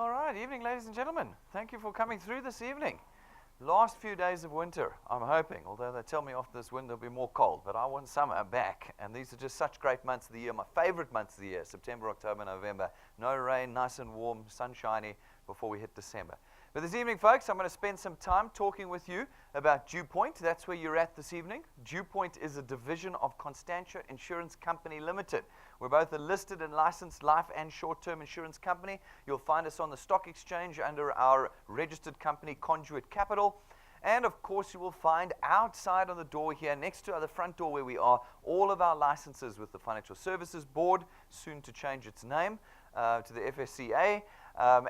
All right, evening, ladies and gentlemen. Thank you for coming through this evening. Last few days of winter, I'm hoping, although they tell me after this winter it'll be more cold, but I want summer back, and these are just such great months of the year, my favorite months of the year, September, October, November. No rain, nice and warm, sunshiny before we hit December. But this evening, folks, I'm going to spend some time talking with you about DuePoint. That's where you're at this evening. DuePoint is a division of Constantia Insurance Company Limited. We're both a listed and licensed life and short-term insurance company. You'll find us on the stock exchange under our registered company, Conduit Capital. And, of course, you will find outside on the door here, next to the front door where we are, all of our licenses with the Financial Services Board, soon to change its name to the FSCA.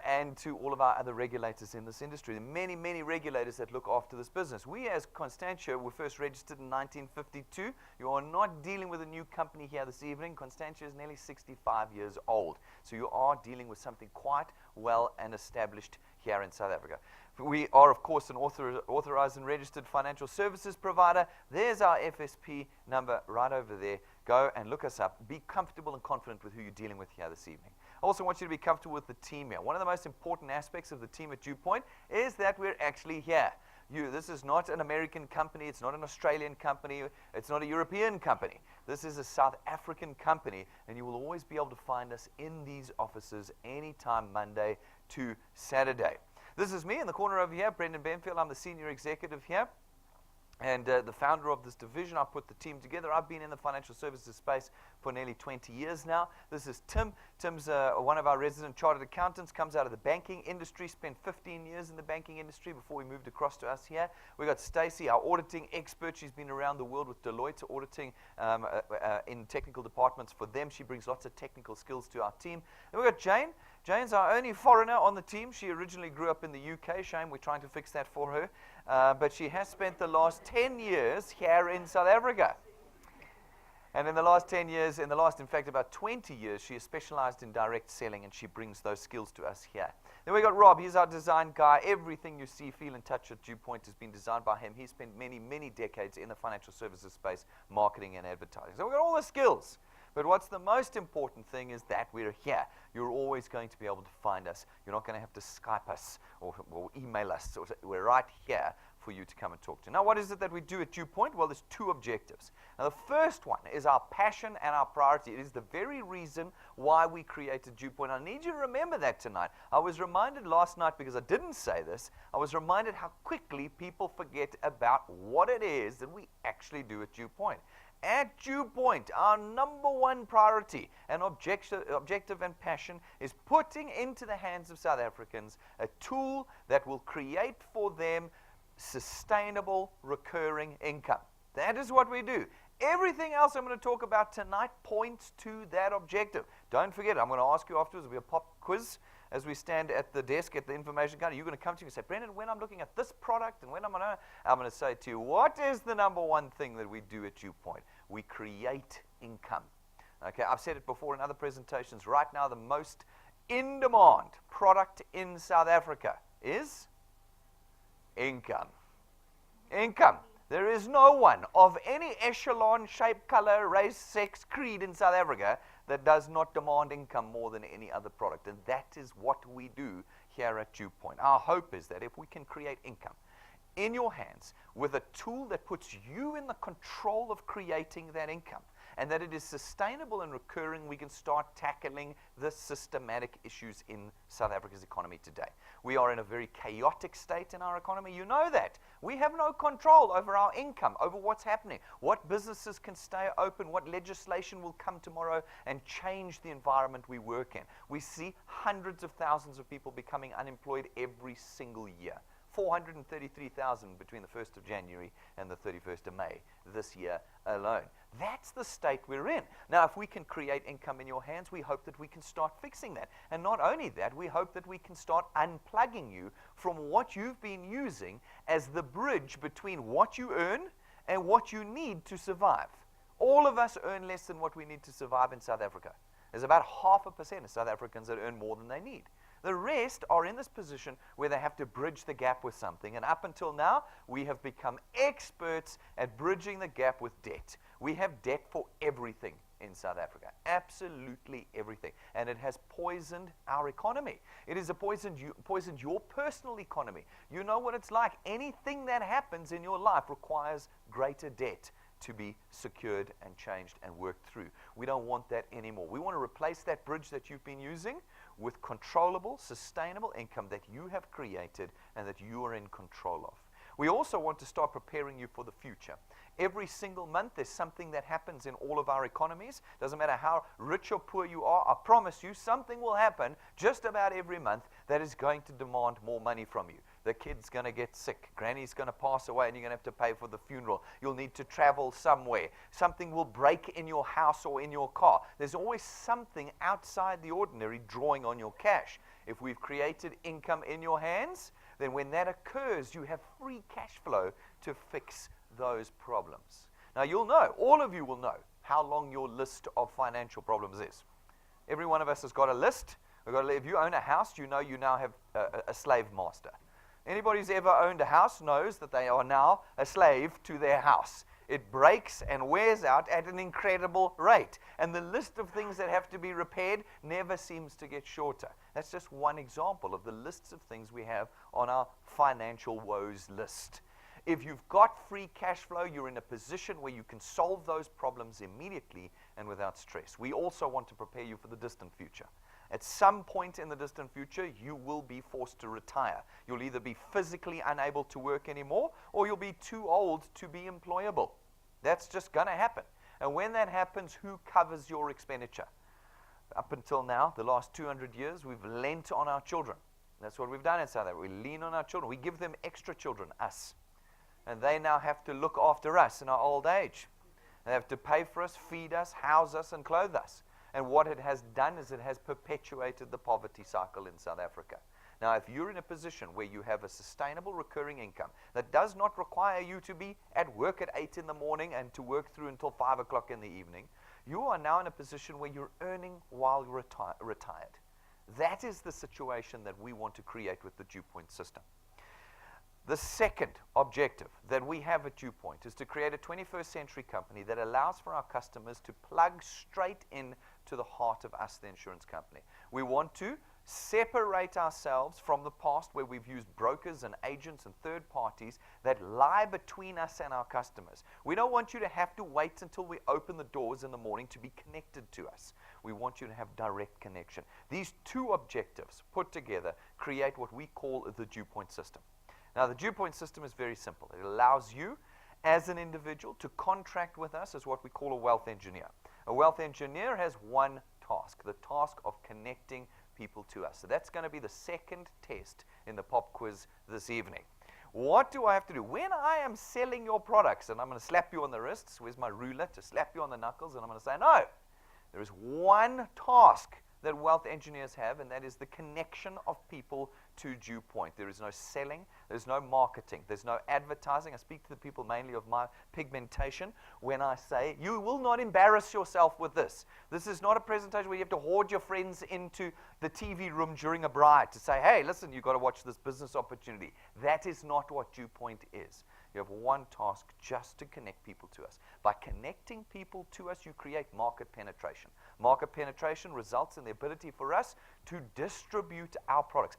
And to all of our other regulators in this industry. There are many, many regulators that look after this business. We, as Constantia, were first registered in 1952. You are not dealing with a new company here this evening. Constantia is nearly 65 years old. So you are dealing with something quite well and established here in South Africa. We are, of course, an authorized and registered financial services provider. There's our FSP number right over there. Go and look us up. Be comfortable and confident with who you're dealing with here this evening. I also want you to be comfortable with the team here. One of the most important aspects of the team at DuePoint is that we're actually here. This is not an American company. It's not an Australian company. It's not a European company. This is a South African company, and you will always be able to find us in these offices anytime Monday to Saturday. This is me in the corner over here, Brendan Benfield. I'm the senior executive here. And the founder of this division. I put the team together. I've been in the financial services space for nearly 20 years now. This is Tim. Tim's one of our resident chartered accountants, comes out of the banking industry, spent 15 years in the banking industry before we moved across to us here. We got Stacey, our auditing expert. She's been around the world with Deloitte auditing in technical departments for them. She brings lots of technical skills to our team. Then we've got Jane. Jane's our only foreigner on the team. She originally grew up in the UK. Shame, we're trying to fix that for her. But she has spent the last 10 years here in South Africa. And in the last 10 years, in fact, about 20 years, she has specialized in direct selling, and she brings those skills to us here. Then we got Rob. He's our design guy. Everything you see, feel, and touch at DuePoint has been designed by him. He's spent many, many decades in the financial services space, marketing and advertising. So we've got all the skills. But what's the most important thing is that we're here. You're always going to be able to find us. You're not going to have to Skype us or email us. We're right here for you to come and talk to. Now, what is it that we do at DuePoint? Well, there's two objectives. Now, the first one is our passion and our priority. It is the very reason why we created DuePoint. I need you to remember that tonight. I was reminded last night, because I didn't say this, I was reminded how quickly people forget about what it is that we actually do at DuePoint. At DuePoint, our number one priority and objective and passion is putting into the hands of South Africans a tool that will create for them sustainable, recurring income. That is what we do. Everything else I'm going to talk about tonight points to that objective. Don't forget, I'm going to ask you afterwards, there'll be a pop quiz as we stand at the desk at the information counter. You're going to come to me and say, Brendan, when I'm looking at this product and when I'm going to say to you, what is the number one thing that we do at DuePoint? We create income. Okay, I've said it before in other presentations. Right now, the most in-demand product in South Africa is income. Income. There is no one of any echelon, shape, color, race, sex, creed in South Africa that does not demand income more than any other product. And that is what we do here at DuePoint. Our hope is that if we can create income in your hands with a tool that puts you in the control of creating that income, and that it is sustainable and recurring, we can start tackling the systematic issues in South Africa's economy today. We are in a very chaotic state in our economy. You know that. We have no control over our income, over what's happening, what businesses can stay open, what legislation will come tomorrow and change the environment we work in. We see hundreds of thousands of people becoming unemployed every single year. 433,000 between the 1st of January and the 31st of May this year alone. That's the state we're in. Now, if we can create income in your hands, we hope that we can start fixing that. And not only that, we hope that we can start unplugging you from what you've been using as the bridge between what you earn and what you need to survive. All of us earn less than what we need to survive in South Africa. There's about 0.5% of South Africans that earn more than they need. The rest are in this position where they have to bridge the gap with something. And up until now, we have become experts at bridging the gap with debt. We have debt for everything in South Africa. Absolutely everything. And it has poisoned our economy. It has poisoned your personal economy. You know what it's like. Anything that happens in your life requires greater debt to be secured and changed and worked through. We don't want that anymore. We want to replace that bridge that you've been using with controllable, sustainable income that you have created and that you are in control of. We also want to start preparing you for the future. Every single month, there's something that happens in all of our economies. Doesn't matter how rich or poor you are, I promise you, something will happen just about every month that is going to demand more money from you. The kid's going to get sick. Granny's going to pass away, and you're going to have to pay for the funeral. You'll need to travel somewhere. Something will break in your house or in your car. There's always something outside the ordinary drawing on your cash. If we've created income in your hands, then when that occurs, you have free cash flow to fix those problems. Now, you'll know, all of you will know, how long your list of financial problems is. Every one of us has got a list. If you own a house, you know you now have a slave master. Anybody who's ever owned a house knows that they are now a slave to their house. It breaks and wears out at an incredible rate. And the list of things that have to be repaired never seems to get shorter. That's just one example of the lists of things we have on our financial woes list. If you've got free cash flow, you're in a position where you can solve those problems immediately and without stress. We also want to prepare you for the distant future. At some point in the distant future, you will be forced to retire. You'll either be physically unable to work anymore, or you'll be too old to be employable. That's just going to happen. And when that happens, who covers your expenditure? Up until now, the last 200 years, we've lent on our children. That's what we've done in South Africa. We lean on our children. We give them extra children, us. And they now have to look after us in our old age. They have to pay for us, feed us, house us, and clothe us. And what it has done is it has perpetuated the poverty cycle in South Africa. Now, if you're in a position where you have a sustainable recurring income that does not require you to be at work at 8 in the morning and to work through until 5 o'clock in the evening, you are now in a position where you're earning while you're retired. That is the situation that we want to create with the DuePoint system. The second objective that we have at DuePoint is to create a 21st century company that allows for our customers to plug straight in to the heart of us, the insurance company. We want to separate ourselves from the past where we've used brokers and agents and third parties that lie between us and our customers. We don't want you to have to wait until we open the doors in the morning to be connected to us. We want you to have direct connection. These two objectives put together create what we call the DuePoint system. Now, the DuePoint system is very simple. It allows you, as an individual, to contract with us as what we call a wealth engineer. A wealth engineer has one task, the task of connecting people to us. So that's going to be the second test in the pop quiz this evening. What do I have to do? When I am selling your products, and I'm going to slap you on the wrists, where's my ruler to slap you on the knuckles, and I'm going to say, no, there is one task that wealth engineers have, and that is the connection of people to DuePoint. There is no selling, there's no marketing, there's no advertising. I speak to the people mainly of my pigmentation when I say, you will not embarrass yourself with this. This is not a presentation where you have to hoard your friends into the TV room during a bride to say, hey, listen, you've got to watch this business opportunity. That is not what DuePoint is. You have one task, just to connect people to us. By connecting people to us, you create market penetration. Market penetration results in the ability for us to distribute our products,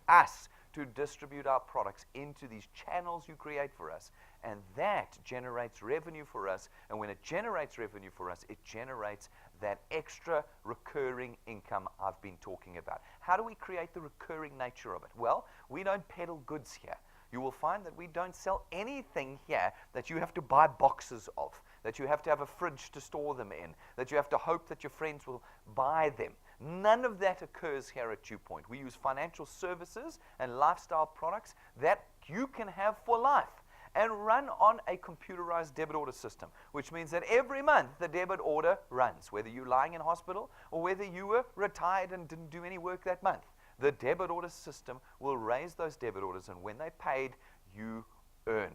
to distribute our products into these channels you create for us. And that generates revenue for us. And when it generates revenue for us, it generates that extra recurring income I've been talking about. How do we create the recurring nature of it? Well, we don't peddle goods here. You will find that we don't sell anything here that you have to buy boxes of, that you have to have a fridge to store them in, that you have to hope that your friends will buy them. None of that occurs here at DuePoint. We use financial services and lifestyle products that you can have for life and run on a computerized debit order system, which means that every month the debit order runs, whether you're lying in hospital or whether you were retired and didn't do any work that month. The debit order system will raise those debit orders, and when they're paid, you earn.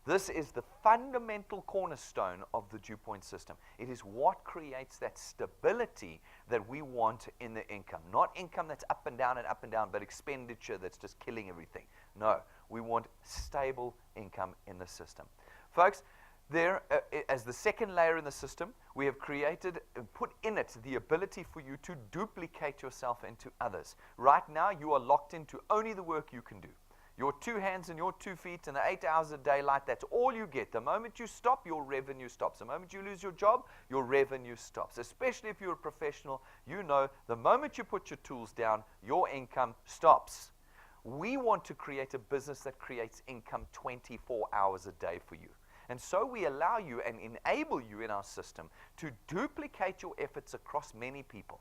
This is the fundamental cornerstone of the DuePoint system. It is what creates that stability that we want in the income. Not income that's up and down, but expenditure that's just killing everything. No, we want stable income in the system. Folks, There, as the second layer in the system, we have created and put in it the ability for you to duplicate yourself into others. Right now, you are locked into only the work you can do. Your 2 hands and your 2 feet and the 8 hours a day light, that's all you get. The moment you stop, your revenue stops. The moment you lose your job, your revenue stops. Especially if you're a professional, you know the moment you put your tools down, your income stops. We want to create a business that creates income 24 hours a day for you. And so we allow you and enable you in our system to duplicate your efforts across many people.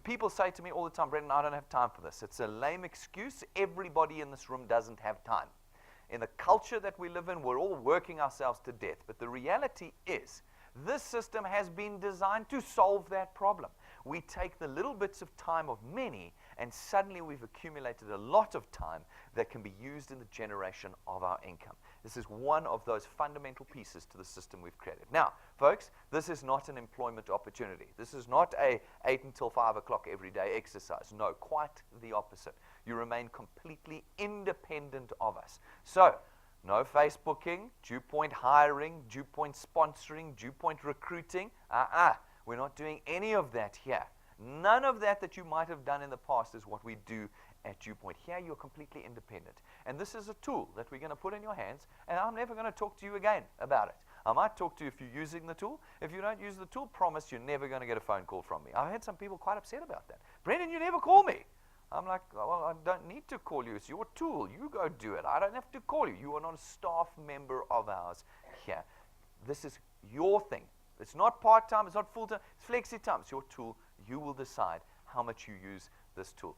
People say to me all the time, Brendan, I don't have time for this. It's a lame excuse. Everybody in this room doesn't have time. In the culture that we live in, we're all working ourselves to death. But the reality is, this system has been designed to solve that problem. We take the little bits of time of many, and suddenly we've accumulated a lot of time that can be used in the generation of our income. This is one of those fundamental pieces to the system we've created. Now, folks, this is not an employment opportunity. This is not a 8 until 5 o'clock every day exercise. No, quite the opposite. You remain completely independent of us. So, no Facebooking, DuePoint hiring, DuePoint sponsoring, DuePoint recruiting. We're not doing any of that here. None of that you might have done in the past is what we do at DuePoint. Here you're completely independent. And this is a tool that we're going to put in your hands, and I'm never going to talk to you again about it. I might talk to you if you're using the tool. If you don't use the tool, promise you're never going to get a phone call from me. I've had some people quite upset about that. Brendan, you never call me. I'm like, well, I don't need to call you. It's your tool. You go do it. I don't have to call you. You are not a staff member of ours here. This is your thing. It's not part-time. It's not full-time. It's flexi-time. It's your tool. You will decide how much you use this tool.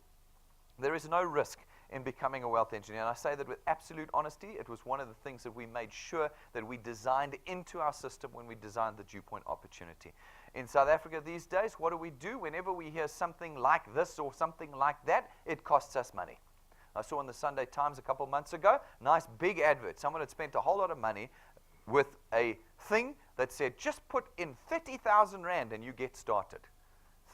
There is no risk in becoming a wealth engineer. And I say that with absolute honesty. It was one of the things that we made sure that we designed into our system when we designed the DuePoint opportunity. In South Africa these days, what do? Whenever we hear something like this or something like that, it costs us money. I saw in the Sunday Times a couple months ago, nice big advert. Someone had spent a whole lot of money with a thing that said, just put in 30,000 Rand and you get started.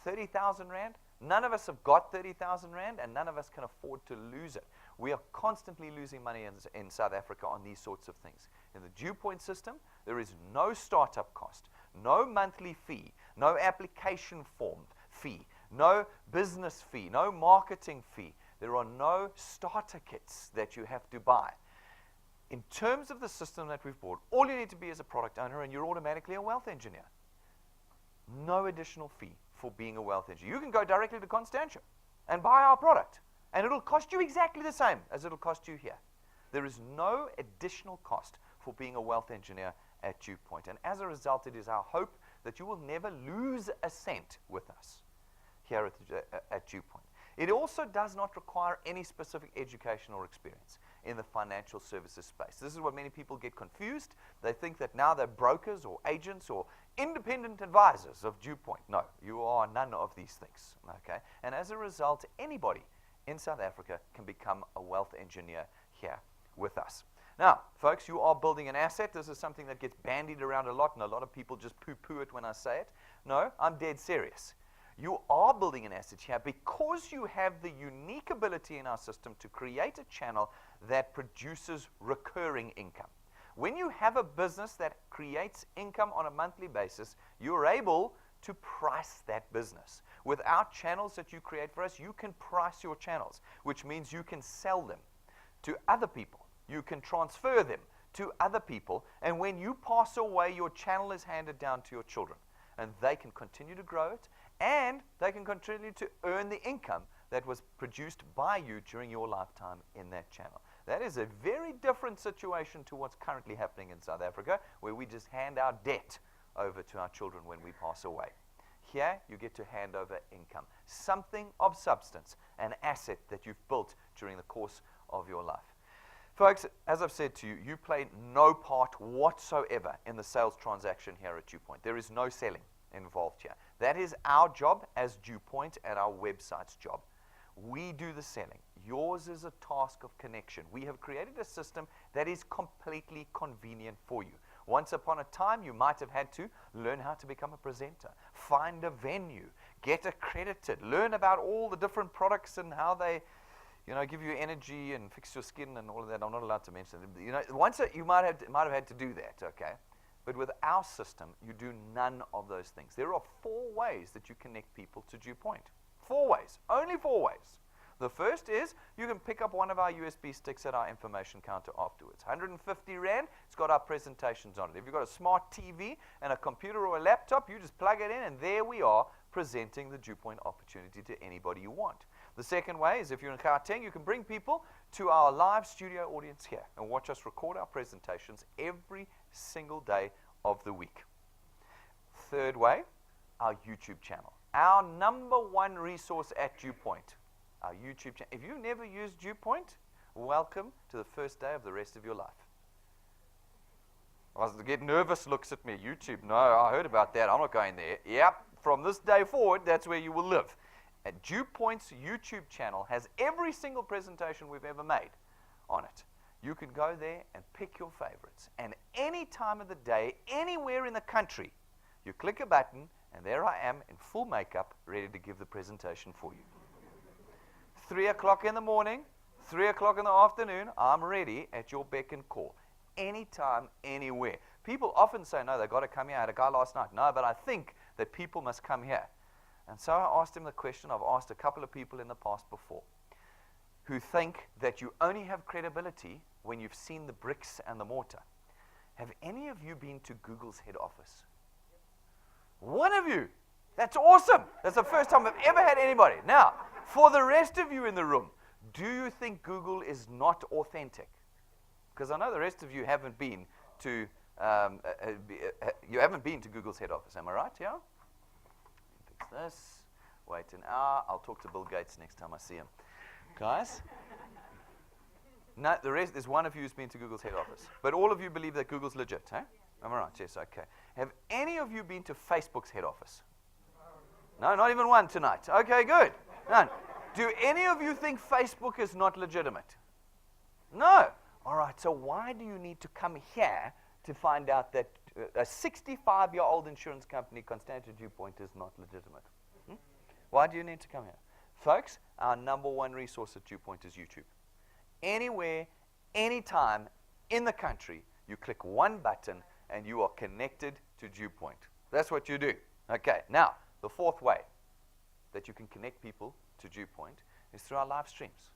30,000 Rand? None of us have got 30,000 Rand, and none of us can afford to lose it. We are constantly losing money in South Africa on these sorts of things. In the DuePoint system, there is no startup cost, no monthly fee, no application form fee, no business fee, no marketing fee. There are no starter kits that you have to buy. In terms of the system that we've bought, all you need to be is a product owner, and you're automatically a wealth engineer. No additional fee for being a wealth engineer. You can go directly to Constantia and buy our product, and it'll cost you exactly the same as it'll cost you here. There is no additional cost for being a wealth engineer at DuePoint, and as a result, it is our hope that you will never lose a cent with us here at DuePoint. It also does not require any specific education or experience in the financial services space. This is what many people get confused. They think that now they're brokers or agents or independent advisors of DuePoint. No, you are none of these things. Okay? And as a result, anybody in South Africa can become a wealth engineer here with us. Now, folks, you are building an asset. This is something that gets bandied around a lot, and a lot of people just poo-poo it when I say it. No, I'm dead serious. You are building an asset here because you have the unique ability in our system to create a channel that produces recurring income. When you have a business that creates income on a monthly basis, you're able to price that business. With our channels that you create for us, you can price your channels, which means you can sell them to other people. You can transfer them to other people, and when you pass away, your channel is handed down to your children, and they can continue to grow it, and they can continue to earn the income that was produced by you during your lifetime in that channel. That is a very different situation to what's currently happening in South Africa, where we just hand our debt over to our children when we pass away. Here, you get to hand over income, something of substance, an asset that you've built during the course of your life. Folks, as I've said to you, you play no part whatsoever in the sales transaction here at DuePoint. There is no selling involved here. That is our job as DuePoint and our website's job. We do the selling. Yours is a task of connection. We have created a system that is completely convenient for you. Once upon a time, you might have had to learn how to become a presenter, find a venue, get accredited, learn about all the different products and how they give you energy and fix your skin and all of that. I'm not allowed to mention it. Once you might have had to do that, okay? But with our system, you do none of those things. There are 4 ways that you connect people to DuePoint. 4 ways, only 4 ways. The first is you can pick up one of our USB sticks at our information counter afterwards. 150 Rand, it's got our presentations on it. If you've got a smart TV and a computer or a laptop, you just plug it in and there we are presenting the DuePoint opportunity to anybody you want. The second way is if you're in Gauteng, you can bring people to our live studio audience here and watch us record our presentations every single day of the week. Third way, our YouTube channel. Our #1 resource at DuePoint, our YouTube channel. If you've never used DuePoint, welcome to the first day of the rest of your life. I get nervous, looks at me. YouTube, no, I heard about that. I'm not going there. Yep, from this day forward, that's where you will live. And DuePoint's YouTube channel has every single presentation we've ever made on it. You can go there and pick your favorites. And any time of the day, anywhere in the country, you click a button, and there I am in full makeup, ready to give the presentation for you. 3 o'clock in the morning, 3 o'clock in the afternoon, I'm ready at your beck and call. Anytime, anywhere. People often say, no, they've got to come here. I had a guy last night. No, but I think that people must come here. And so I asked him the question I've asked a couple of people in the past before, who think that you only have credibility when you've seen the bricks and the mortar. Have any of you been to Google's head office? One of you. That's awesome. That's the first time I've ever had anybody. Now, for the rest of you in the room, do you think Google is not authentic? Because I know the rest of you haven't been to Google's head office. Am I right? Yeah. Fix this. Wait an hour. I'll talk to Bill Gates next time I see him. Guys. No, the rest, there's one of you who's been to Google's head office. But all of you believe that Google's legit, huh? Am I right? Yes, okay. Have any of you been to Facebook's head office? No, not even one tonight. Okay, good. None. Do any of you think Facebook is not legitimate? No. All right, so why do you need to come here to find out that a 65-year-old insurance company, Constanta DuePoint, is not legitimate? Why do you need to come here? Folks, our #1 resource at DuePoint is YouTube. Anywhere, anytime in the country, you click one button and you are connected to DuePoint. That's what you do. Okay, now, the fourth way that you can connect people to DuePoint is through our live streams.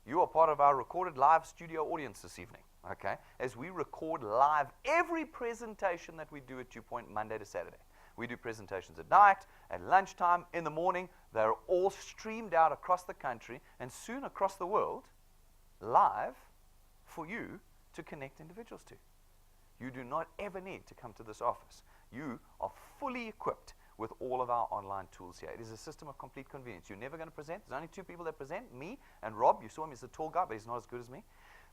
You are part of our recorded live studio audience this evening, okay? As we record live every presentation that we do at DuePoint Monday to Saturday. We do presentations at night, at lunchtime, in the morning. They're all streamed out across the country and soon across the world, live for you to connect individuals to. You do not ever need to come to this office. You are fully equipped with all of our online tools here. It is a system of complete convenience. You're never going to present. There's only 2 people that present, me and Rob. You saw him, he's a tall guy, but he's not as good as me.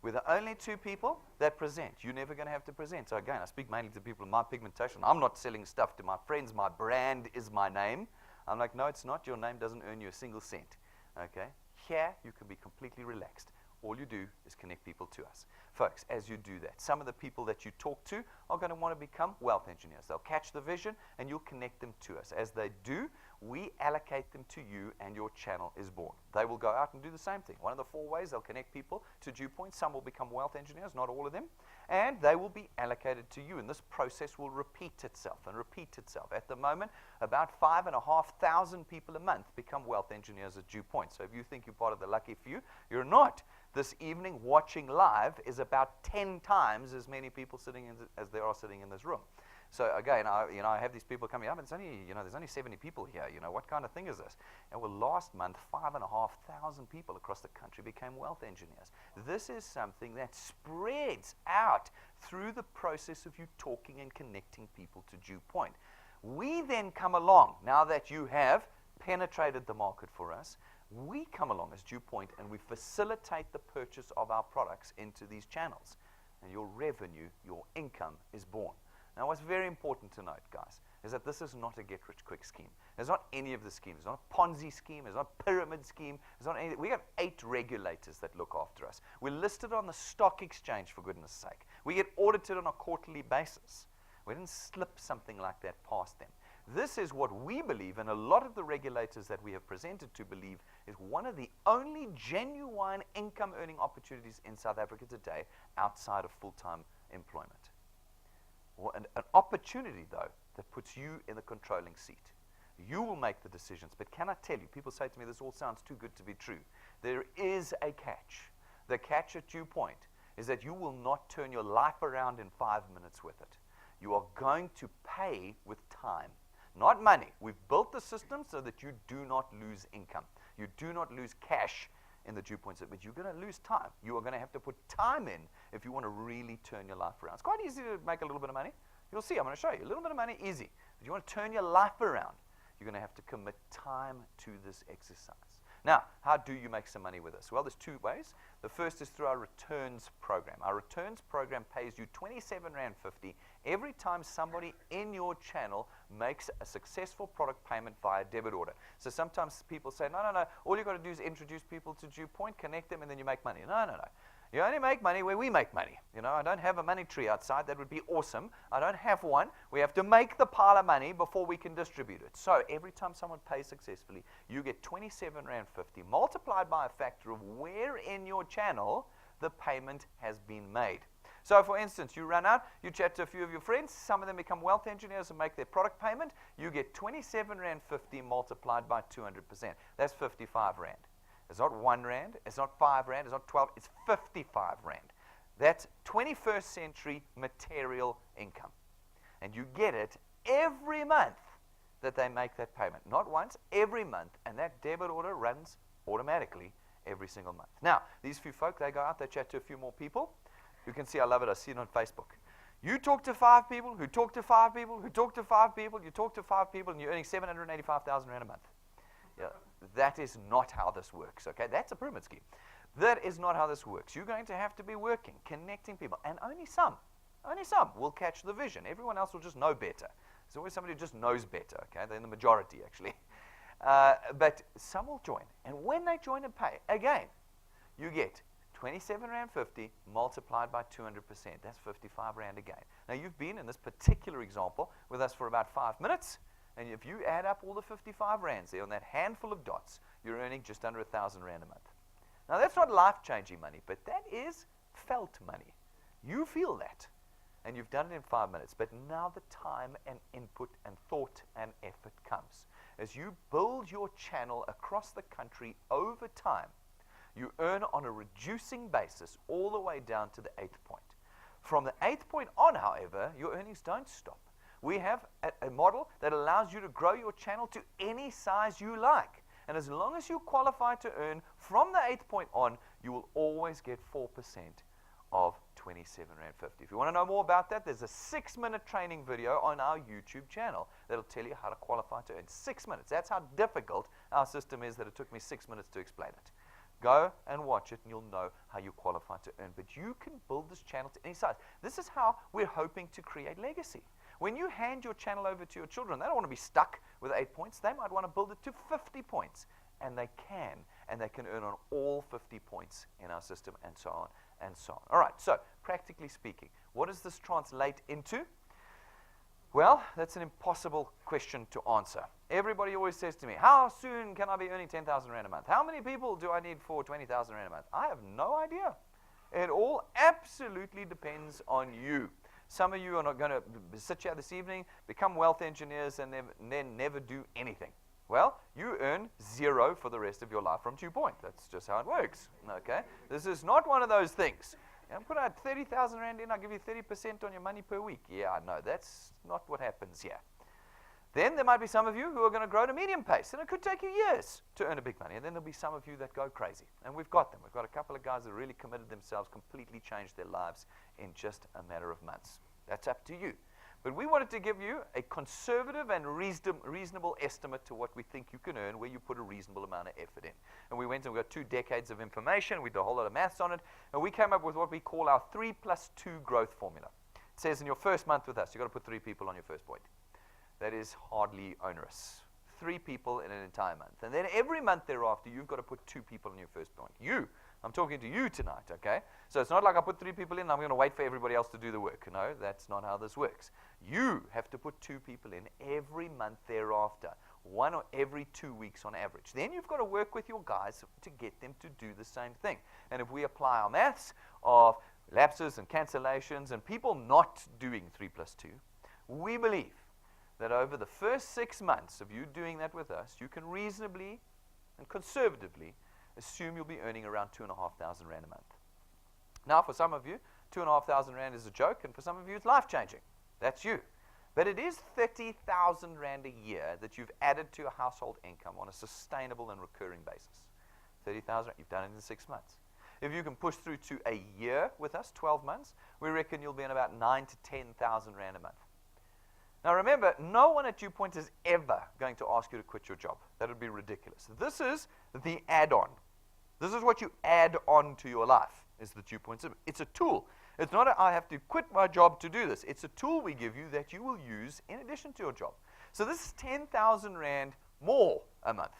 We're the only 2 people that present. You're never going to have to present. So again, I speak mainly to people in my pigmentation. I'm not selling stuff to my friends. My brand is my name. I'm like, no, it's not. Your name doesn't earn you a single cent. Okay? Here, you can be completely relaxed. All you do is connect people to us. Folks, as you do that, some of the people that you talk to are going to want to become wealth engineers. They'll catch the vision and you'll connect them to us. As they do, we allocate them to you and your channel is born. They will go out and do the same thing. One of the 4 ways they'll connect people to DuePoint. Some will become wealth engineers, not all of them. And they will be allocated to you. And this process will repeat itself and repeat itself. At the moment, about 5,500 people a month become wealth engineers at DuePoint. So if you think you're part of the lucky few, you're not. This evening, watching live is about 10 times as many people sitting in as there are sitting in this room. So again, I have these people coming up, and it's only, there's only 70 people here. What kind of thing is this? And well, last month, 5,500 people across the country became wealth engineers. This is something that spreads out through the process of you talking and connecting people to DuePoint. We then come along, now that you have penetrated the market for us, we come along as DuePoint and we facilitate the purchase of our products into these channels. And your revenue, your income is born. Now, what's very important to note, guys, is that this is not a get-rich-quick scheme. There's not any of the schemes. It's not a Ponzi scheme. It's not a pyramid scheme. It's not any. We have 8 regulators that look after us. We're listed on the stock exchange, for goodness sake. We get audited on a quarterly basis. We didn't slip something like that past them. This is what we believe, and a lot of the regulators that we have presented to believe, is one of the only genuine income earning opportunities in South Africa today outside of full-time employment. An opportunity, though, that puts you in the controlling seat. You will make the decisions, but can I tell you, people say to me, this all sounds too good to be true. There is a catch. The catch at DuePoint is that you will not turn your life around in 5 minutes with it. You are going to pay with time, not money. We've built the system so that you do not lose income. You do not lose cash in the DuePoint system, but you're going to lose time. You are going to have to put time in if you want to really turn your life around. It's quite easy to make a little bit of money. You'll see, I'm going to show you. A little bit of money, easy. If you want to turn your life around, you're going to have to commit time to this exercise. Now, how do you make some money with this? Well, there's two ways. The first is through our returns program. Our returns program pays you R27.50 every time somebody in your channel makes a successful product payment via debit order. So sometimes people say, no, all you've got to do is introduce people to DuePoint, connect them, and then you make money. No. You only make money where we make money. You know, I don't have a money tree outside. That would be awesome. I don't have one. We have to make the pile of money before we can distribute it. So every time someone pays successfully, you get R27.50 multiplied by a factor of where in your channel the payment has been made. So, for instance, you run out, you chat to a few of your friends, some of them become wealth engineers and make their product payment, you get R27.50 multiplied by 200%. That's 55 Rand. It's not 1 Rand, it's not 5 Rand, it's not 12, it's 55 Rand. That's 21st century material income. And you get it every month that they make that payment. Not once, every month. And that debit order runs automatically every single month. Now, these few folk, they go out, they chat to a few more people. You can see I love it, I see it on Facebook. You talk to 5 people, who talk to 5 people, who talk to 5 people, you talk to 5 people, and you're earning 785,000 Rand a month. Yeah, that is not how this works, okay? That's a pyramid scheme. That is not how this works. You're going to have to be working, connecting people, and only some will catch the vision. Everyone else will just know better. There's always somebody who just knows better, okay? They're in the majority, actually. But some will join, and when they join and pay, again, you get R27.50 multiplied by 200%. That's 55 Rand again. Now, you've been in this particular example with us for about 5 minutes. And if you add up all the 55 Rands there on that handful of dots, you're earning just under 1,000 Rand a month. Now, that's not life-changing money, but that is felt money. You feel that, and you've done it in 5 minutes. But now the time and input and thought and effort comes. As you build your channel across the country over time, you earn on a reducing basis all the way down to the 8th point. From the 8th point on, however, your earnings don't stop. We have a model that allows you to grow your channel to any size you like. And as long as you qualify to earn from the 8th point on, you will always get 4% of R27.50. If you want to know more about that, there's a 6-minute training video on our YouTube channel that'll tell you how to qualify to earn. 6 minutes. That's how difficult our system is that it took me 6 minutes to explain it. Go and watch it, and you'll know how you qualify to earn. But you can build this channel to any size. This is how we're hoping to create legacy. When you hand your channel over to your children, they don't want to be stuck with 8 points. They might want to build it to 50 points. And they can earn on all 50 points in our system, and so on, and so on. All right, so practically speaking, what does this translate into? Well, that's an impossible question to answer. Everybody always says to me, how soon can I be earning 10,000 Rand a month? How many people do I need for 20,000 Rand a month? I have no idea. It all absolutely depends on you. Some of you are not going to sit here this evening, become wealth engineers, and then never do anything. Well, you earn 0 for the rest of your life from DuePoint. That's just how it works. Okay? This is not one of those things. Put out 30,000 Rand in, I'll give you 30% on your money per week. Yeah, I know. That's not what happens here. Then there might be some of you who are going to grow at a medium pace, and it could take you years to earn a big money. And then there'll be some of you that go crazy. And we've got them. We've got a couple of guys that really committed themselves, completely changed their lives in just a matter of months. That's up to you. But we wanted to give you a conservative and reasonable estimate to what we think you can earn, where you put a reasonable amount of effort in. And we went and we got 2 decades of information. We did a whole lot of maths on it. And we came up with what we call our 3+2 growth formula. It says in your first month with us, you've got to put 3 people on your first point. That is hardly onerous. 3 people in an entire month. And then every month thereafter, you've got to put 2 people on your first point. You, I'm talking to you tonight, okay? So it's not like I put 3 people in and I'm going to wait for everybody else to do the work. No, that's not how this works. You have to put 2 people in every month thereafter, 1 or every 2 weeks on average. Then you've got to work with your guys to get them to do the same thing. And if we apply our maths of lapses and cancellations and people not doing 3 plus 2, we believe that over the first 6 months of you doing that with us, you can reasonably and conservatively assume you'll be earning around 2,500 Rand a month. Now, for some of you, 2,500 Rand is a joke, and for some of you, it's life-changing. That's you. But it is 30,000 Rand a year that you've added to your household income on a sustainable and recurring basis. 30,000, you've done it in 6 months. If you can push through to a year with us, 12 months, we reckon you'll be in about 9,000 to 10,000 Rand a month. Now remember, no one at DuePoint is ever going to ask you to quit your job. That would be ridiculous. This is the add-on. This is what you add on to your life, is the DuePoint system. It's a tool. It's not I have to quit my job to do this. It's a tool we give you that you will use in addition to your job. So this is 10,000 Rand more a month.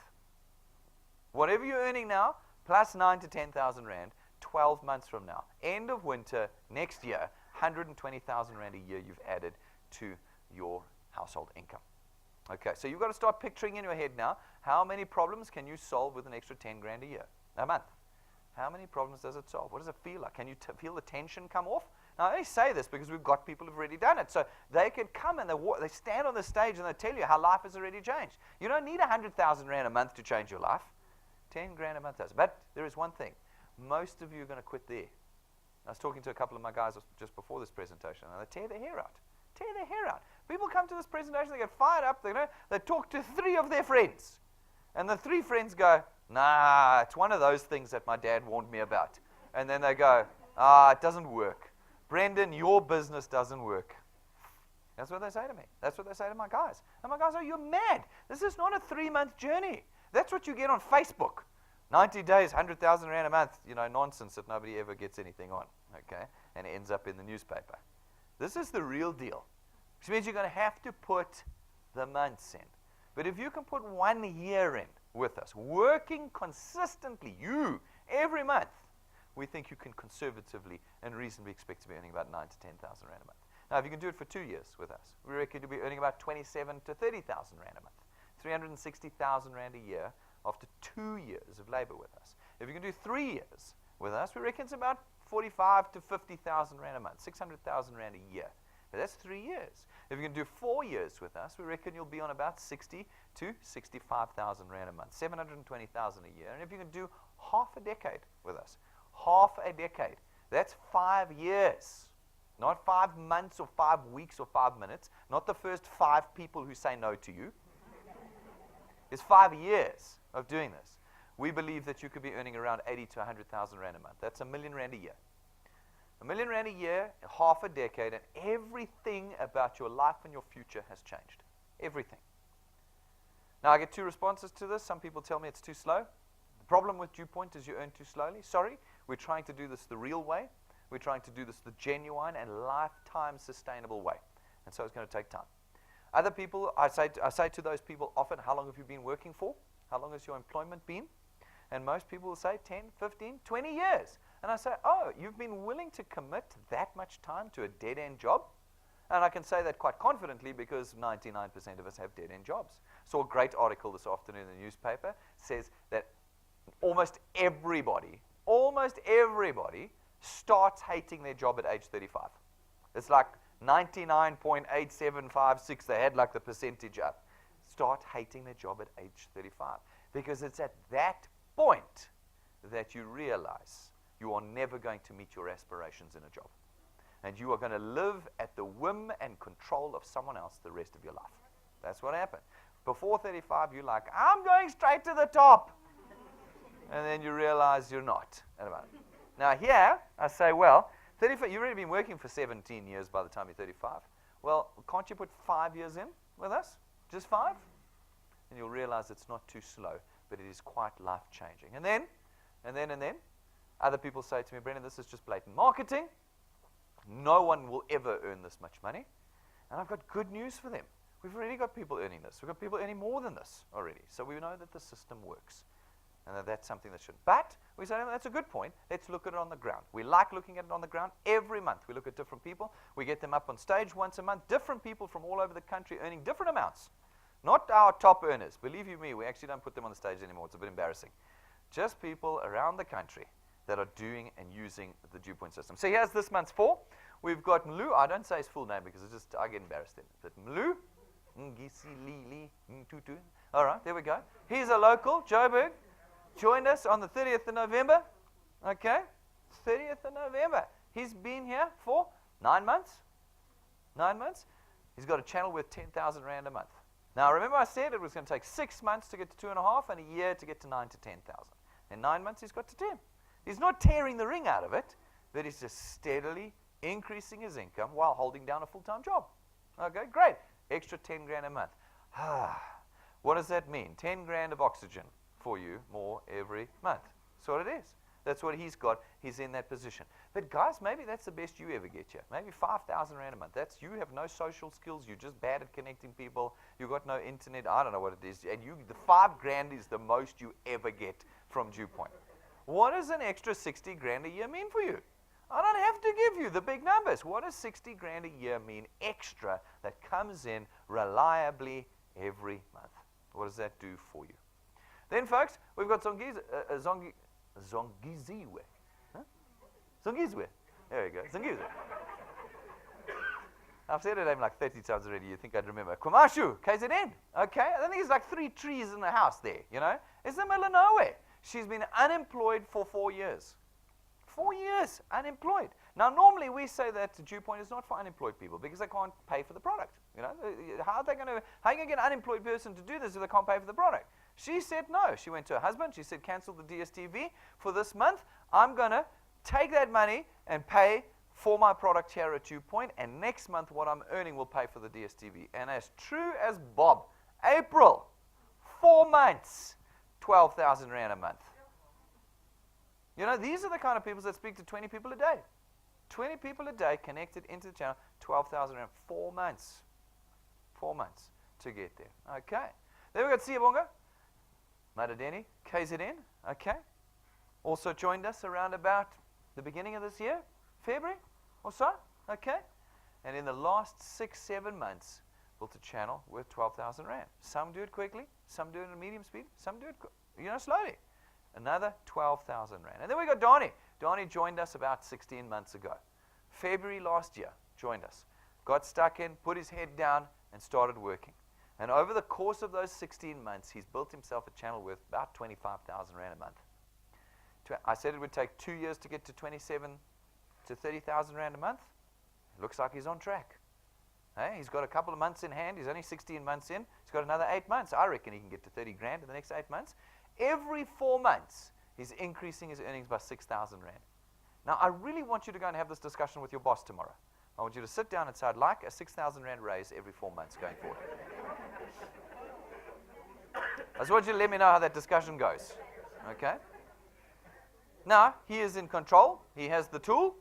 Whatever you're earning now, plus 9,000 to 10,000 Rand, 12 months from now. End of winter, next year, 120,000 Rand a year you've added to your household income. Okay, so you've got to start picturing in your head now, how many problems can you solve with an extra 10 grand a year, a month? How many problems does it solve? What does it feel like? Can you feel the tension come off? Now, I only say this because we've got people who've already done it. So they can come and they stand on the stage and they tell you how life has already changed. You don't need 100,000 Rand a month to change your life. 10 grand a month does. But there is one thing. Most of you are going to quit there. I was talking to a couple of my guys just before this presentation, and they tear their hair out. Tear their hair out. People come to this presentation, they get fired up, they talk to 3 of their friends. And the 3 friends go, nah, it's one of those things that my dad warned me about. And then they go, it doesn't work. Brendan, your business doesn't work. That's what they say to me. That's what they say to my guys. And my guys are, you're mad. This is not a 3-month journey. That's what you get on Facebook. 90 days, 100,000 Rand a month, nonsense that nobody ever gets anything on, okay? And it ends up in the newspaper. This is the real deal, which means you're going to have to put the months in. But if you can put 1 year in with us, working consistently, every month, we think you can conservatively and reasonably expect to be earning about 9,000 to 10,000 Rand a month. Now, if you can do it for 2 years with us, we reckon you'll be earning about 27,000 to 30,000 Rand a month, 360,000 Rand a year after 2 years of labor with us. If you can do 3 years with us, we reckon it's about 45,000 to 50,000 Rand a month, 600,000 Rand a year. But that's 3 years. If you can do 4 years with us, we reckon you'll be on about 60,000 to 65,000 Rand a month, 720,000 a year. And if you can do half a decade with us, half a decade, that's 5 years. Not 5 months or 5 weeks or 5 minutes, not the first 5 people who say no to you. It's 5 years of doing this. We believe that you could be earning around 80,000 to 100,000 Rand a month. That's R1 million a year. R1 million a year, half a decade, and everything about your life and your future has changed. Everything. Now, I get 2 responses to this. Some people tell me it's too slow. The problem with DuePoint is you earn too slowly. Sorry, we're trying to do this the real way. We're trying to do this the genuine and lifetime sustainable way. And so it's going to take time. Other people, I say to those people often, how long have you been working for? How long has your employment been? And most people will say 10, 15, 20 years. And I say, oh, you've been willing to commit that much time to a dead-end job? And I can say that quite confidently because 99% of us have dead-end jobs. Saw a great article this afternoon in the newspaper, says that almost everybody starts hating their job at age 35. It's like 99.8756, they had like the percentage up. Start hating their job at age 35. Because it's at that point that you realize you are never going to meet your aspirations in a job. And you are going to live at the whim and control of someone else the rest of your life. That's what happened. Before 35, you're like, I'm going straight to the top. And then you realize you're not. Now here, I say, well, 35, you've already been working for 17 years by the time you're 35. Well, can't you put 5 years in with us? Just 5? And you'll realize it's not too slow, but it is quite life-changing. And then, other people say to me, Brendan, this is just blatant marketing. No one will ever earn this much money. And I've got good news for them. We've already got people earning this. We've got people earning more than this already. So we know that the system works. and that's something that shouldn't. But we say, no, that's a good point. Let's look at it on the ground. We like looking at it on the ground. Every month we look at different people. We get them up on stage once a month, different people from all over the country earning different amounts. Not our top earners. Believe you me, we actually don't put them on the stage anymore. It's a bit embarrassing. Just people around the country that are doing and using the DuePoint system. So here's this month's four. We've got Mlu. I don't say his full name because I get embarrassed then. But Mlu, Ngisilili Ntutu. All right, there we go. He's a local, Joburg. Joined us on the 30th of November. Okay, 30th of November. He's been here for 9 months. 9 months. He's got a channel worth 10,000 Rand a month. Now, remember I said it was going to take 6 months to get to 2.5 and a year to get to 9 to 10,000. In 9 months, he's got to 10. He's not tearing the ring out of it, but he's just steadily increasing his income while holding down a full-time job. Okay, great. Extra 10 grand a month. What does that mean? 10 grand of oxygen for you more every month. That's what it is. That's what he's got. He's in that position. But guys, maybe that's the best you ever get here. Maybe 5,000 Rand a month. That's you have no social skills. You're just bad at connecting people. You've got no internet. I don't know what it is. And the 5 grand is the most you ever get from DuePoint. What does an extra 60 grand a year mean for you? I don't have to give you the big numbers. What does 60 grand a year mean extra that comes in reliably every month? What does that do for you? Then, folks, we've got Zongiziwe. Huh? Zongiziwe. There we go. Zongiziwe. I've said her name like 30 times already. You think I'd remember. Kwamashu, KZN. Okay? I think there's like 3 trees in the house there, you know? It's in the middle of nowhere. She's been unemployed for 4 years. 4 years unemployed. Now, normally we say that DuePoint is not for unemployed people because they can't pay for the product. You know, how are you going to get an unemployed person to do this if they can't pay for the product? She said no. She went to her husband. She said, cancel the DSTV for this month. I'm going to take that money and pay for my product here at DuePoint, and next month what I'm earning will pay for the DSTV. And as true as Bob, April, 4 months, 12,000 Rand a month. You know, these are the kind of people that speak to 20 people a day. 20 people a day connected into the channel, 12,000 Rand, 4 months. 4 months to get there. Okay. Then we've got Siyabonga, Madadeni, KZN, okay. Also joined us around about the beginning of this year, February or so, okay. And in the last 6-7 months, built a channel worth 12,000 Rand. Some do it quickly, some do it at medium speed, some do it, slowly. Another 12,000 Rand. And then we got Donnie. Donnie joined us about 16 months ago. February last year, joined us. Got stuck in, put his head down, and started working. And over the course of those 16 months, he's built himself a channel worth about 25,000 Rand a month. I said it would take 2 years to get to 27 to 30,000 Rand a month. Looks like he's on track. Hey, he's got a couple of months in hand. He's only 16 months in. He's got another 8 months. I reckon he can get to 30 grand in the next 8 months. Every 4 months, he's increasing his earnings by 6,000 Rand. Now, I really want you to go and have this discussion with your boss tomorrow. I want you to sit down and say, I'd like a 6,000 Rand raise every 4 months going forward. I just want you to let me know how that discussion goes. Okay? Now, he is in control. He has the tool.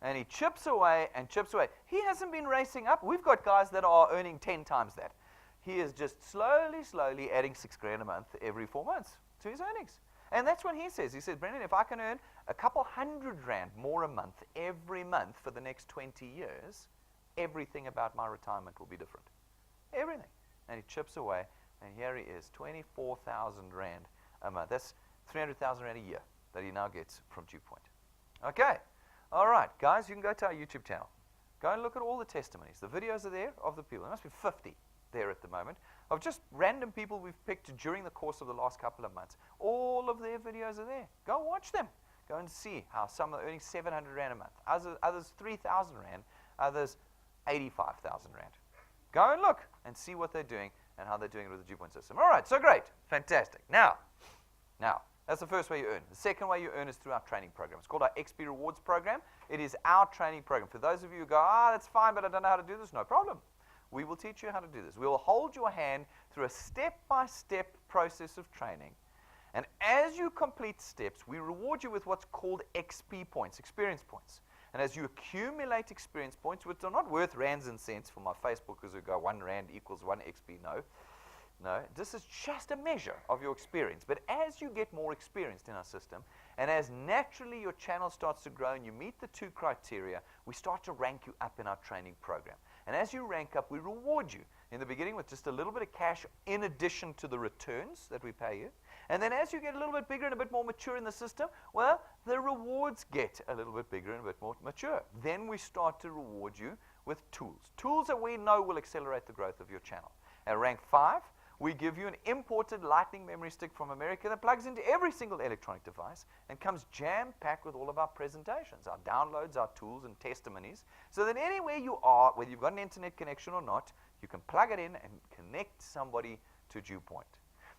And he chips away and chips away. He hasn't been racing up. We've got guys that are earning 10 times that. He is just slowly adding 6 grand a month every 4 months to his earnings. And that's what he says. He says, Brendan, if I can earn a couple 100 rand more a month every month for the next 20 years, everything about my retirement will be different. Everything. And he chips away, and here he is, 24,000 rand a month. That's 300,000 rand a year that he now gets from DuePoint. Okay. All right, guys, you can go to our YouTube channel. Go and look at all the testimonies. The videos are there of the people. There must be 50 there at the moment of just random people we've picked during the course of the last couple of months. All of their videos are there. Go watch them. Go and see how some are earning 700 Rand a month, others 3,000 Rand, others 85,000 Rand. Go and look and see what they're doing and how they're doing it with the DuePoint system. All right, so great. Fantastic. Now, that's the first way you earn. The second way you earn is through our training program. It's called our XP Rewards program. It is our training program. For those of you who go, that's fine, but I don't know how to do this, no problem. We will teach you how to do this. We will hold your hand through a step-by-step process of training. And as you complete steps, we reward you with what's called XP points, experience points. And as you accumulate experience points, which are not worth rands and cents for my Facebookers who go 1 rand equals 1 XP, no. No, this is just a measure of your experience. But as you get more experienced in our system, and as naturally your channel starts to grow and you meet the 2 criteria, we start to rank you up in our training program. And as you rank up, we reward you in the beginning with just a little bit of cash in addition to the returns that we pay you. And then as you get a little bit bigger and a bit more mature in the system, well, the rewards get a little bit bigger and a bit more mature. Then we start to reward you with tools. Tools that we know will accelerate the growth of your channel. At rank 5, we give you an imported lightning memory stick from America that plugs into every single electronic device and comes jam-packed with all of our presentations, our downloads, our tools, and testimonies, so that anywhere you are, whether you've got an internet connection or not, you can plug it in and connect somebody to DuePoint.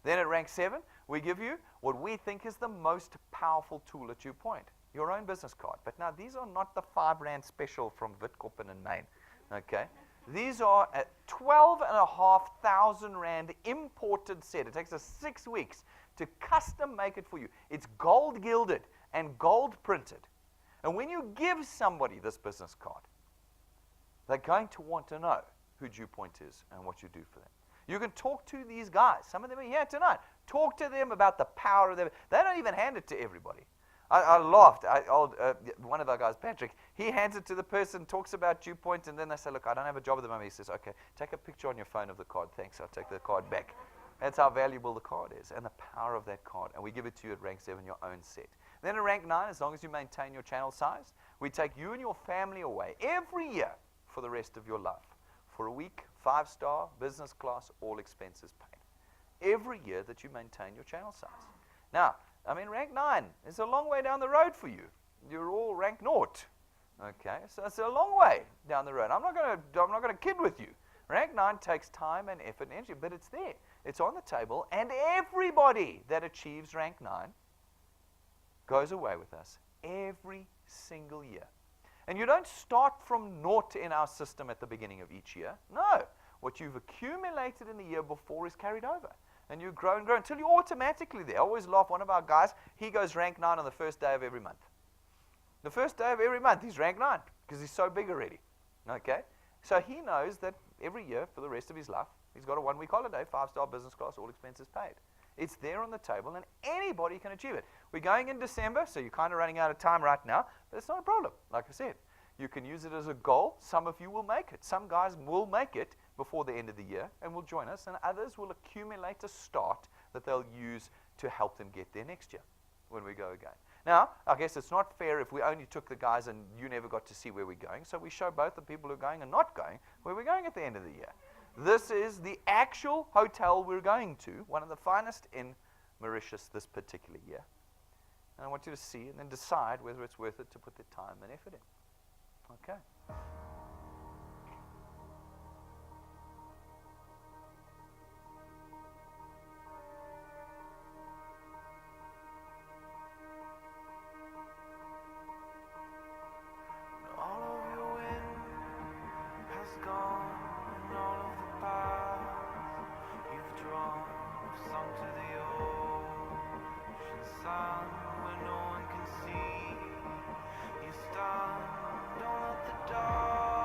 Then at rank 7, we give you what we think is the most powerful tool at DuePoint, your own business card. But now, these are not the 5 Rand special from Witkoppen in Maine, okay? These are a 12,500 Rand imported set. It takes us 6 weeks to custom make it for you. It's gold gilded and gold printed. And when you give somebody this business card, they're going to want to know who DuePoint is and what you do for them. You can talk to these guys. Some of them are here tonight. Talk to them about the power of them. They don't even hand it to everybody. I laughed. One of our guys, Patrick, he hands it to the person, talks about DuePoint, and then they say, look, I don't have a job at the moment. He says, okay, take a picture on your phone of the card. Thanks, I'll take the card back. That's how valuable the card is and the power of that card. And we give it to you at rank 7, your own set. Then at rank 9, as long as you maintain your channel size, we take you and your family away every year for the rest of your life. For a week, 5-star, business class, all expenses paid. Every year that you maintain your channel size. Now, I mean, rank 9 is a long way down the road for you. You're all rank 0. Okay, so it's a long way down the road. I'm not going to kid with you. Rank 9 takes time and effort and energy, but it's there. It's on the table, and everybody that achieves rank 9 goes away with us every single year. And you don't start from 0 in our system at the beginning of each year. No. What you've accumulated in the year before is carried over. And you grow and grow until you're automatically there. I always laugh. One of our guys, he goes rank 9 on the first day of every month. The first day of every month, he's rank 9 because he's so big already. Okay? So he knows that every year for the rest of his life, he's got a 1-week holiday, 5-star business class, all expenses paid. It's there on the table, and anybody can achieve it. We're going in December, so you're kind of running out of time right now, but it's not a problem. Like I said, you can use it as a goal. Some of you will make it. Some guys will make it before the end of the year and will join us, and others will accumulate a start that they'll use to help them get there next year when we go again. Now, I guess it's not fair if we only took the guys and you never got to see where we're going, so we show both the people who are going and not going where we're going at the end of the year. This is the actual hotel we're going to, one of the finest in Mauritius this particular year. And I want you to see and then decide whether it's worth it to put the time and effort in. Okay. Don't let the dark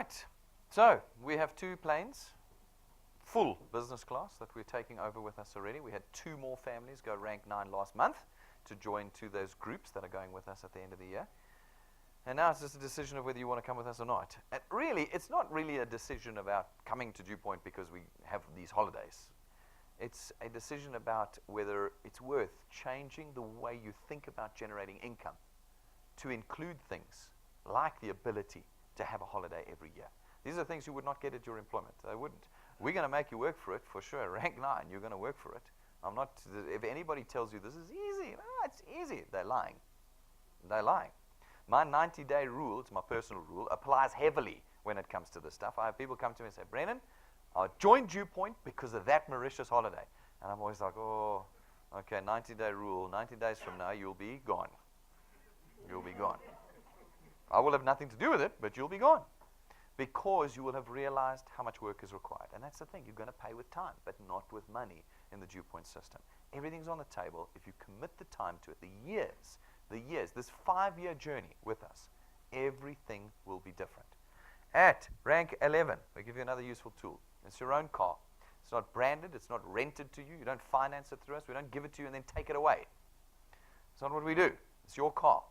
right. So we have 2 planes, full business class, that we're taking over with us already. We had 2 more families go rank 9 last month to join to those groups that are going with us at the end of the year. And now it's just a decision of whether you want to come with us or not. And really, it's not really a decision about coming to DuePoint because we have these holidays. It's a decision about whether it's worth changing the way you think about generating income to include things like the ability to have a holiday every year. These are things you would not get at your employment. They wouldn't. We're going to make you work for it for sure. Rank 9, you're going to work for it. I'm not. If anybody tells you this is easy, no, it's easy. They're lying. They're lying. My 90-day rule, it's my personal rule, applies heavily when it comes to this stuff. I have people come to me and say, Brennan, I joined DuePoint because of that Mauritius holiday. And I'm always like, oh, okay, 90-day rule. 90 days from now, you'll be gone. You'll be gone. I will have nothing to do with it, but you'll be gone. Because you will have realized how much work is required. And that's the thing. You're going to pay with time, but not with money in the DuePoint system. Everything's on the table. If you commit the time to it, the years, this 5-year journey with us, everything will be different. At rank 11, we give you another useful tool. It's your own car. It's not branded. It's not rented to you. You don't finance it through us. We don't give it to you and then take it away. It's not what we do. It's your car.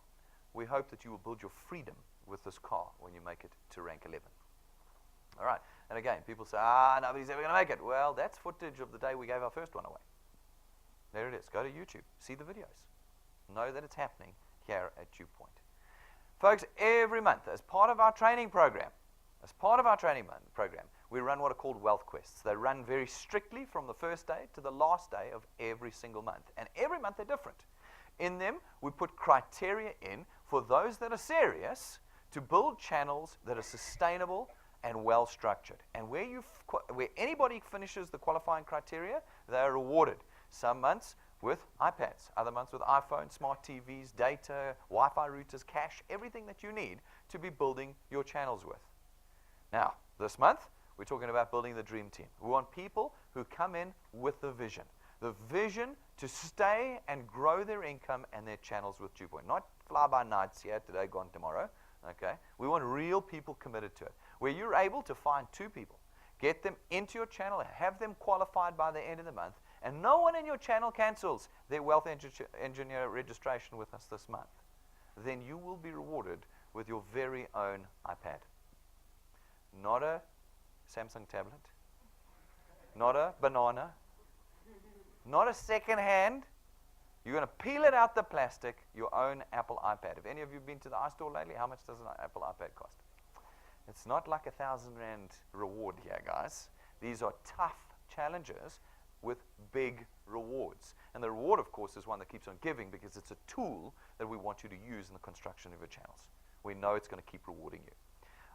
We hope that you will build your freedom with this car when you make it to rank 11. All right. And again, people say, nobody's ever going to make it. Well, that's footage of the day we gave our first one away. There it is. Go to YouTube. See the videos. Know that it's happening here at DuePoint. Folks, every month, as part of our training program, we run what are called wealth quests. They run very strictly from the first day to the last day of every single month. And every month they're different. In them, we put criteria in for those that are serious to build channels that are sustainable and well structured. And where anybody finishes the qualifying criteria, they are rewarded. Some months with iPads, other months with iPhones, smart TVs, data, Wi-Fi routers, cash, everything that you need to be building your channels with. Now, this month, we're talking about building the dream team. We want people who come in with the vision to stay and grow their income and their channels with DuePoint. Not fly-by-nights here, today, gone tomorrow. Okay? We want real people committed to it, where you're able to find 2 people, get them into your channel, have them qualified by the end of the month, and no one in your channel cancels their wealth engineer registration with us this month. Then you will be rewarded with your very own iPad. Not a Samsung tablet, not a banana, not a second hand. You're going to peel it out the plastic, your own Apple iPad. Have any of you been to the iStore lately? How much does an Apple iPad cost? It's not like R1,000 reward here, guys. These are tough challenges with big rewards. And the reward, of course, is one that keeps on giving because it's a tool that we want you to use in the construction of your channels. We know it's going to keep rewarding you.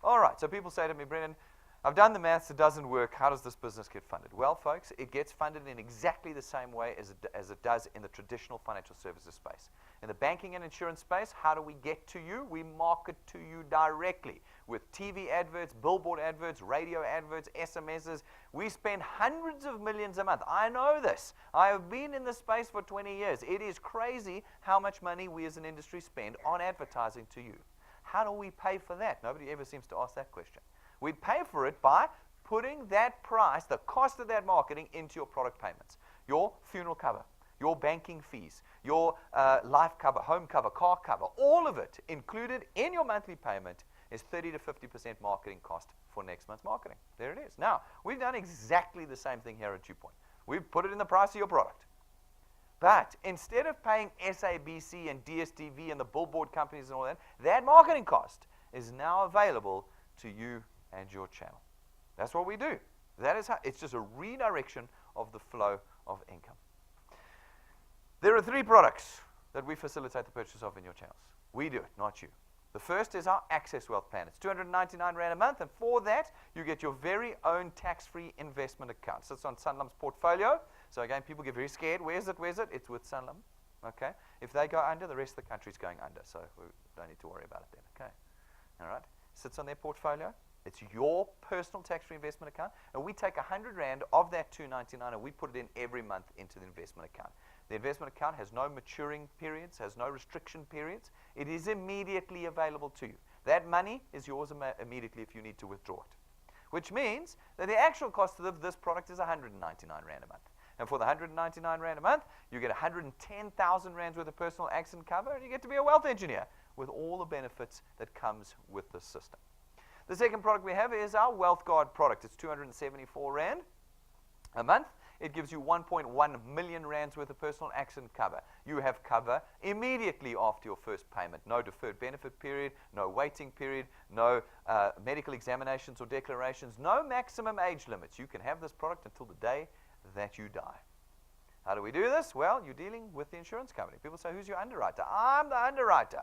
All right, so people say to me, Brennan, I've done the maths, it doesn't work. How does this business get funded? Well, folks, it gets funded in exactly the same way as it does in the traditional financial services space. In the banking and insurance space, how do we get to you? We market to you directly with TV adverts, billboard adverts, radio adverts, SMSs. We spend hundreds of millions a month. I know this. I have been in this space for 20 years. It is crazy how much money we as an industry spend on advertising to you. How do we pay for that? Nobody ever seems to ask that question. We pay for it by putting that price, the cost of that marketing, into your product payments. Your funeral cover, your banking fees, your life cover, home cover, car cover, all of it included in your monthly payment is 30 to 50% marketing cost for next month's marketing. There it is. Now, we've done exactly the same thing here at DuePoint. We've put it in the price of your product. But instead of paying SABC and DSTV and the billboard companies and all that, that marketing cost is now available to you and your channel. That's what we do. That is how it's just a redirection of the flow of income. There are 3 products that we facilitate the purchase of in your channels. We do it, not you. The first is our Access Wealth Plan. It's 299 Rand a month, and for that, you get your very own tax-free investment account. It sits on Sanlam's portfolio. So again, people get very scared. Where's it? Where's it? It's with Sanlam. Okay? If they go under, the rest of the country's going under. So we don't need to worry about it then. Okay? All right? Sits on their portfolio. It's your personal tax-free investment account, and we take 100 Rand of that 299 and we put it in every month into the investment account. The investment account has no maturing periods, has no restriction periods. It is immediately available to you. That money is yours immediately if you need to withdraw it. Which means that the actual cost of this product is 199 Rand a month. And for the 199 Rand a month, you get 110,000 Rands worth of personal accident cover, and you get to be a wealth engineer with all the benefits that comes with the system. The second product we have is our Wealth Guard product. It's 274 Rand a month. It gives you 1.1 million Rands worth of personal accident cover. You have cover immediately after your first payment. No deferred benefit period, no waiting period, no medical examinations or declarations, no maximum age limits. You can have this product until the day that you die. How do we do this? Well, you're dealing with the insurance company. People say, who's your underwriter? I'm the underwriter.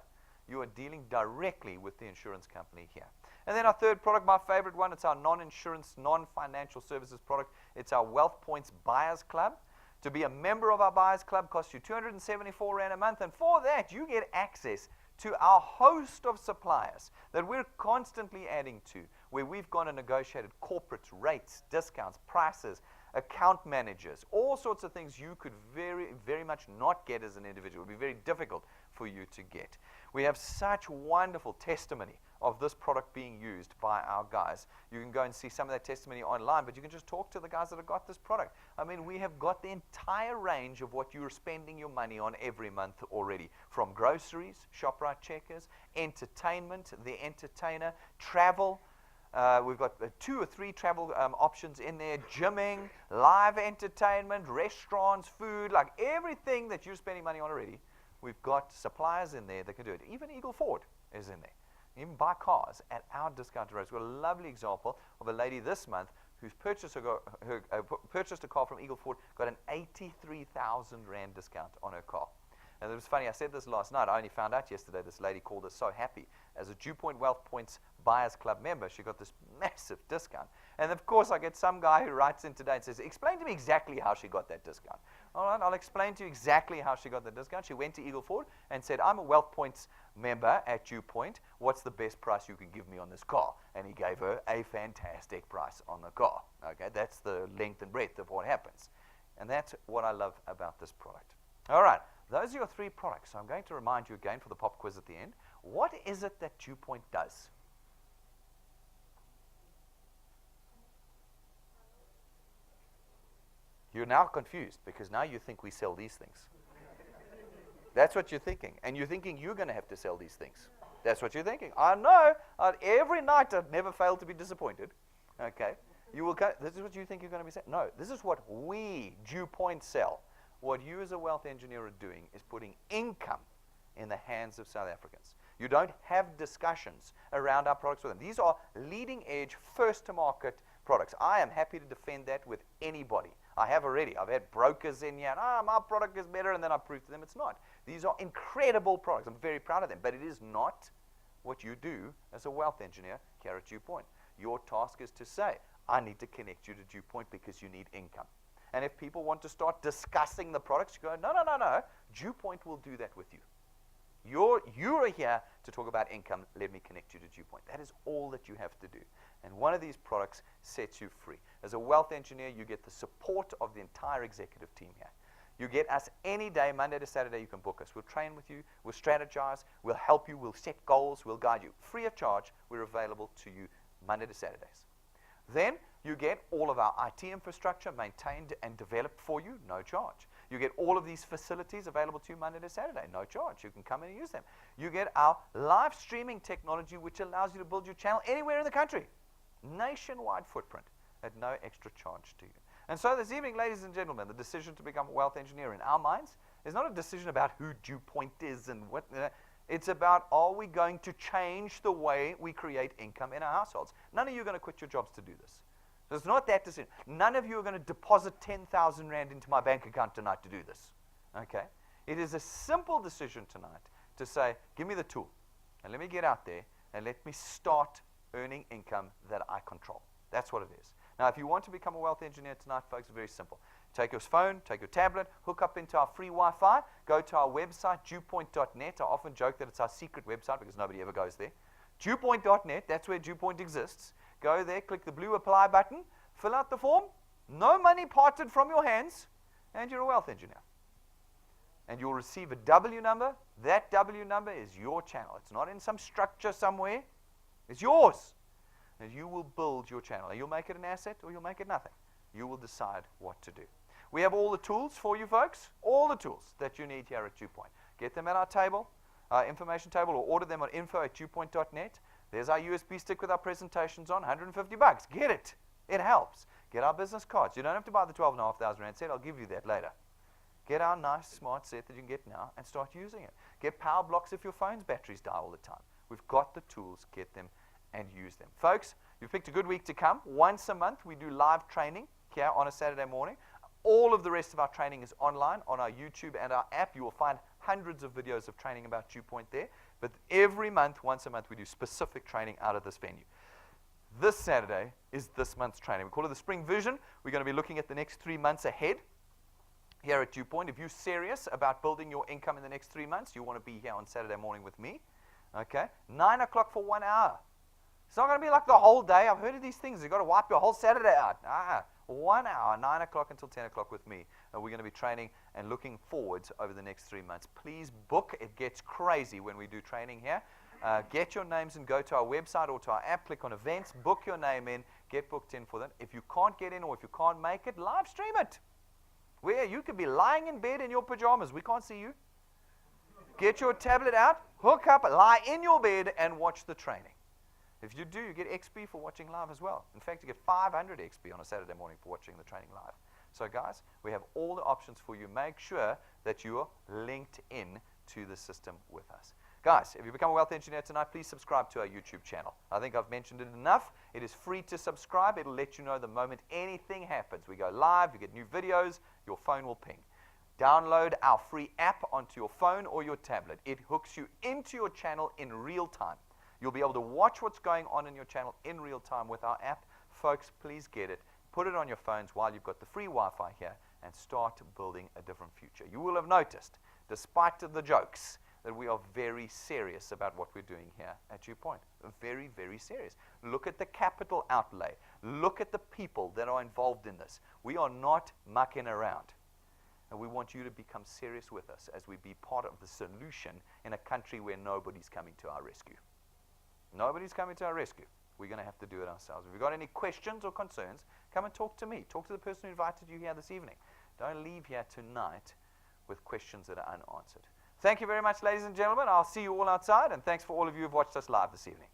You are dealing directly with the insurance company here. And then our third product, my favorite one, it's our non-insurance, non-financial services product. It's our Wealth Points Buyers Club. To be a member of our Buyers Club costs you 274 Rand a month, and for that you get access to our host of suppliers that we're constantly adding to, where we've gone and negotiated corporate rates, discounts, prices, account managers, all sorts of things you could very, very much not get as an individual. It would be very difficult for you to get. We have such wonderful testimony of this product being used by our guys. You can go and see some of that testimony online, but you can just talk to the guys that have got this product. I mean, we have got the entire range of what you're spending your money on every month already, from groceries, ShopRite checkers, entertainment, the entertainer, travel. We've got 2 or 3 travel options in there, gymming, live entertainment, restaurants, food, like everything that you're spending money on already. We've got suppliers in there that can do it. Even Eagle Ford is in there. Even buy cars at our discounted rates. We've got a lovely example of a lady this month who's purchased a car from Eagle Ford, got an 83,000 Rand discount on her car. And it was funny, I said this last night, I only found out yesterday, this lady called us so happy. As a DuePoint Wealth Points Buyers Club member, she got this massive discount. And of course, I get some guy who writes in today and says, explain to me exactly how she got that discount. All right, I'll explain to you exactly how she got the discount. She went to Eagle Ford and said, I'm a Wealth Points member at DuePoint. What's the best price you can give me on this car? And he gave her a fantastic price on the car. Okay, that's the length and breadth of what happens. And that's what I love about this product. All right, those are your 3 products. So I'm going to remind you again for the pop quiz at the end. What is it that DuePoint does? You're now confused because now you think we sell these things. That's what you're thinking. And you're thinking you're going to have to sell these things. That's what you're thinking. I know. Every night I've never failed to be disappointed. Okay. This is what you think you're going to be selling. No, this is what we, DuePoint, sell. What you as a wealth engineer are doing is putting income in the hands of South Africans. You don't have discussions around our products with them. These are leading edge, first to market products. I am happy to defend that with anybody. I have already. I've had brokers in here, and my product is better, and then I prove to them it's not. These are incredible products. I'm very proud of them, but it is not what you do as a wealth engineer here at DuePoint. Your task is to say, I need to connect you to DuePoint because you need income. And if people want to start discussing the products, you go, no. DuePoint will do that with you. You're here to talk about income. Let me connect you to DuePoint. That is all that you have to do. And one of these products sets you free. As a wealth engineer, you get the support of the entire executive team here. You get us any day, Monday to Saturday, you can book us. We'll train with you. We'll strategize. We'll help you. We'll set goals. We'll guide you. Free of charge, we're available to you Monday to Saturdays. Then you get all of our IT infrastructure maintained and developed for you, no charge. You get all of these facilities available to you Monday to Saturday, no charge. You can come in and use them. You get our live streaming technology, which allows you to build your channel anywhere in the country. Nationwide footprint at no extra charge to you. And so this evening, ladies and gentlemen, the decision to become a wealth engineer in our minds is not a decision about who DuePoint is and what. It's about, are we going to change the way we create income in our households? None of you are going to quit your jobs to do this. So it's not that decision. None of you are going to deposit 10,000 Rand into my bank account tonight to do this. Okay? It is a simple decision tonight to say, give me the tool, and let me get out there, and let me start earning income that I control. That's what it is. Now, if you want to become a wealth engineer tonight, folks, it's very simple. Take your phone, take your tablet, hook up into our free Wi-Fi, go to our website, DuePoint.net. I often joke that it's our secret website because nobody ever goes there. DuePoint.net, that's where DuePoint exists. Go there, click the blue apply button, fill out the form, no money parted from your hands, and you're a wealth engineer. and you'll receive a W number. That W number is your channel. It's not in some structure somewhere. It's yours. And you will build your channel. You'll make it an asset or you'll make it nothing. You will decide what to do. We have all the tools for you folks, all the tools that you need here at DuePoint. Get them at our table, our information table, or order them on info@duepoint.net. There's our USB stick with our presentations on, $150. Get it. It helps. Get our business cards. You don't have to buy the 12,500 Rand set. I'll give you that later. Get our nice smart set that you can get now and start using it. Get power blocks if your phone's batteries die all the time. We've got the tools. Get them and use them. Folks, you've picked a good week to come. Once a month, we do live training here on a Saturday morning. All of the rest of our training is online on our YouTube and our app. You will find hundreds of videos of training about DuePoint there. But every month, once a month, we do specific training out of this venue. This Saturday is this month's training. We call it the Spring Vision. We're going to be looking at the next 3 months ahead here at DuePoint. If you're serious about building your income in the next 3 months, you want to be here on Saturday morning with me. Okay? 9 o'clock for 1 hour. It's not going to be like the whole day. I've heard of these things. You've got to wipe your whole Saturday out. 1 hour, 9 o'clock until 10 o'clock with me. And we're going to be training and looking forwards over the next 3 months. Please book. It gets crazy when we do training here. Get your names and go to our website or to our app. Click on events. Book your name in. Get booked in for that. If you can't get in or if you can't make it, live stream it. Where you could be lying in bed in your pajamas. We can't see you. Get your tablet out. Hook up. Lie in your bed and watch the training. If you do, you get XP for watching live as well. In fact, you get 500 XP on a Saturday morning for watching the training live. So guys, we have all the options for you. Make sure that you are linked in to the system with us. Guys, if you become a wealth engineer tonight, please subscribe to our YouTube channel. I think I've mentioned it enough. It is free to subscribe. It'll let you know the moment anything happens. We go live, you get new videos, your phone will ping. Download our free app onto your phone or your tablet. It hooks you into your channel in real time. You'll be able to watch what's going on in your channel in real time with our app. Folks, please get it. Put it on your phones while you've got the free Wi-Fi here and start building a different future. You will have noticed, despite the jokes, that we are very serious about what we're doing here at DuePoint. Very, very serious. Look at the capital outlay. Look at the people that are involved in this. We are not mucking around. And we want you to become serious with us as we be part of the solution in a country where nobody's coming to our rescue. Nobody's coming to our rescue. We're going to have to do it ourselves. If you've got any questions or concerns, come and talk to me. Talk to the person who invited you here this evening. Don't leave here tonight with questions that are unanswered. Thank you very much, ladies and gentlemen. I'll see you all outside, and thanks for all of you who've watched us live this evening.